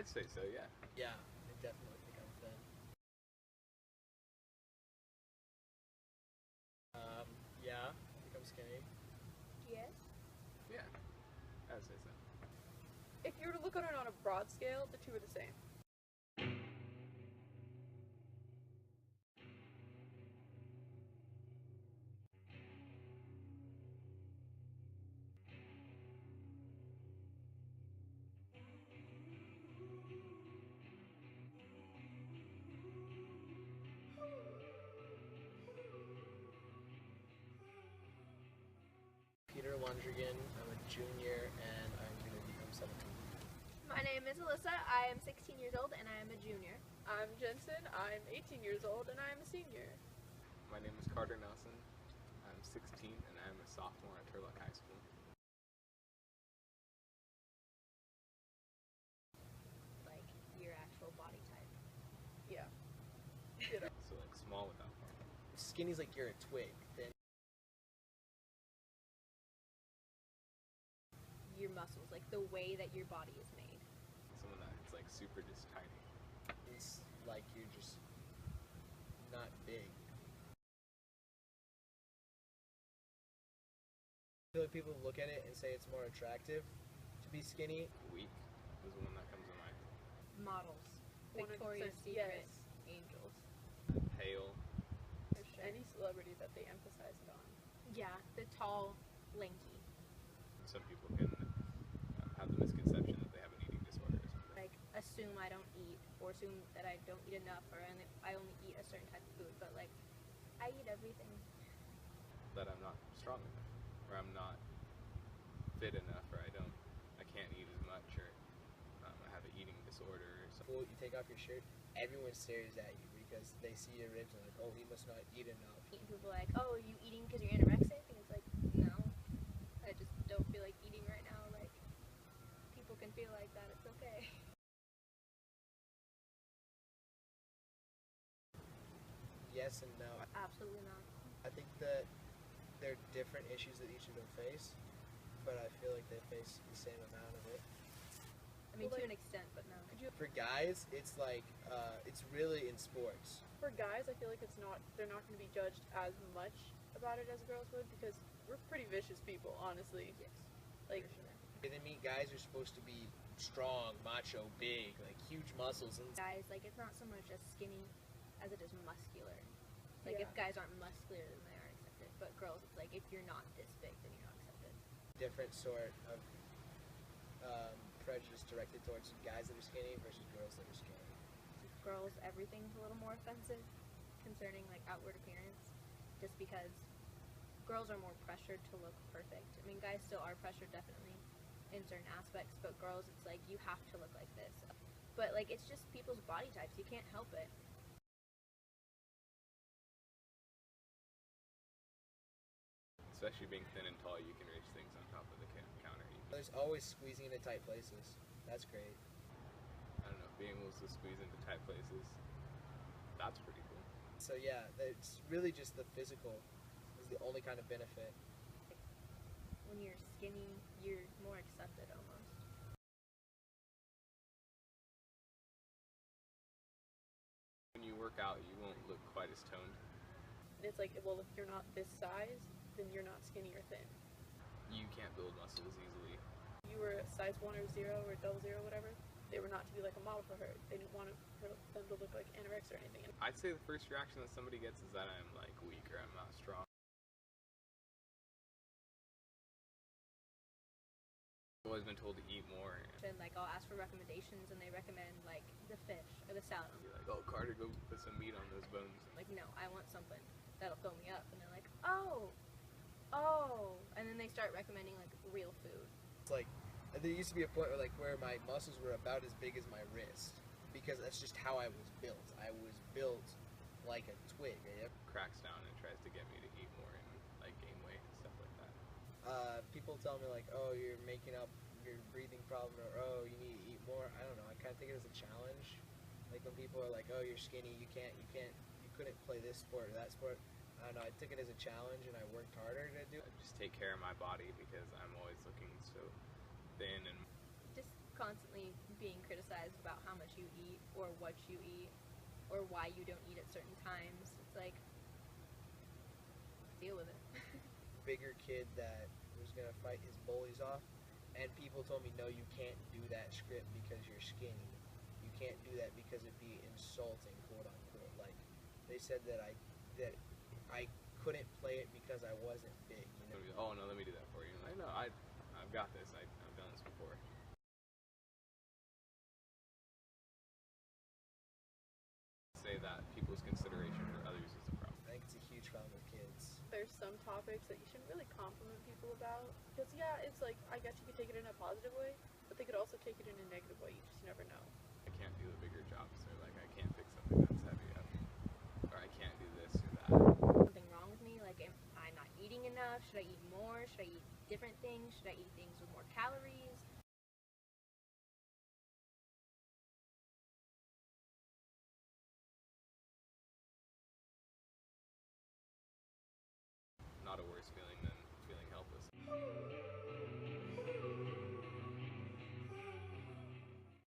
I'd say so, yeah. Yeah, I definitely think I'm thin. Yeah, I think I'm skinny. Yes. Yeah, I'd say so. If you were to look at it on a broad scale, the two are the same. Peter Lundgren, I'm a junior, and I'm going to become 17. My name is Alyssa. I am 16 years old, and I am a junior. I'm Jensen. I'm 18 years old, and I'm a senior. My name is Carter Nelson. I'm 16 and I'm a sophomore at Turlock High School. Like, your actual body type. Yeah. So like small without fun. Skinny's like you're a twig. Thin. Your muscles, like the way that your body is made. Someone that's like super just tiny. It's like you're just not big. I feel like people look at it and say it's more attractive to be skinny. Weak is the one that comes to mind. Models. 100%, Victoria's Secret. yes. Angels. Pale. For sure. Any celebrity that they emphasize it on. Yeah, the tall, lanky. Some people can have the misconception that they have an eating disorder or something. Like, assume I don't eat, or assume that I don't eat enough, or I only eat a certain type of food, but like, I eat everything. That I'm not strong enough, or I'm not fit enough, or I can't eat as much, or I have an eating disorder or something. Well, you take off your shirt, everyone stares at you because they see your ribs and like, oh, he must not eat enough. And people are like, oh, are you eating because you're anorexic? And it's like, no, I just don't feel like eating right now. Like, people can feel like that, it's okay. Yes and no. Absolutely not. I think that there are different issues that each of them face, but I feel like they face the same amount of it. I mean, Well, to like, an extent, but no. For guys, it's like, it's really in sports. For guys, I feel like they're not going to be judged as much about it as girls would because we're pretty vicious people, honestly. Yes. Like, For sure. And then meet guys who are supposed to be strong, macho, big, like huge muscles. And Guys, like, it's not so much as skinny as it is muscular. Like, if Yeah. guys aren't muscular, then they are accepted. But girls, it's like, if you're not this big, then you're not accepted. different sort of prejudice directed towards guys that are skinny versus girls that are skinny. Girls, everything's a little more offensive concerning, like, outward appearance. Just because girls are more pressured to look perfect. I mean, guys still are pressured, definitely, in certain aspects, but girls, it's like, you have to look like this. But, like, it's just people's body types. You can't help it. Especially being thin and tall, you can reach things on top of the counter. There's always squeezing into tight places. That's great. I don't know, being able to squeeze into tight places, that's pretty cool. So yeah, it's really just the physical is the only kind of benefit. When you're skinny, you're more accepted almost. When you work out, you won't look quite as toned. it's like, well, if you're not this size, then you're not skinny or thin. You can't build muscles easily. You were a size 1 or 0 or double 0, whatever. They were not to be like a model for her. They didn't want them to look like anorexic or anything. I'd say the first reaction that somebody gets is that I'm like weak or I'm not strong. I've always been told to eat more. And, like, I'll ask for recommendations, and they recommend, like, the fish or the salad. Be like, oh, Carter, go put some meat on those bones. Like, no, I want something that'll fill me up. And they're like, oh. And then they start recommending, like, real food. It's like there used to be a point where my muscles were about as big as my wrist because that's just how I was built. I was built like a twig. Cracks down and tries to get me to eat more and like gain weight and stuff like that. People tell me like, oh, you're making up your breathing problem, or oh, you need to eat more. I don't know. I kind of think it as a challenge. Like when people are like, oh, you're skinny, you couldn't play this sport or that sport. I don't know. I took it as a challenge and I worked harder to do it. I just take care of my body because I'm always looking so thin and Just constantly being criticized about how much you eat or what you eat or why you don't eat at certain times. It's like, deal with it. Bigger kid that was gonna fight his bullies off, and people told me, no, you can't do that script because you're skinny. You can't do that because it'd be insulting, quote unquote. Like, they said that I couldn't play it because I wasn't big. You know? Oh no, let me do that for you. I know, I've got this. I've done this before. Say that people's consideration for others is a problem. I think it's a huge problem with kids. There's some topics that you shouldn't really compliment people about. Because, yeah, it's like, I guess you could take it in a positive way, but they could also take it in a negative way. You just never know. I can't do the bigger jobs, or like I can't fix something that's heavy, or I can't do this or that. Something wrong with me? Like, am I not eating enough? Should I eat more? Should I eat different things? Should I eat things with more calories?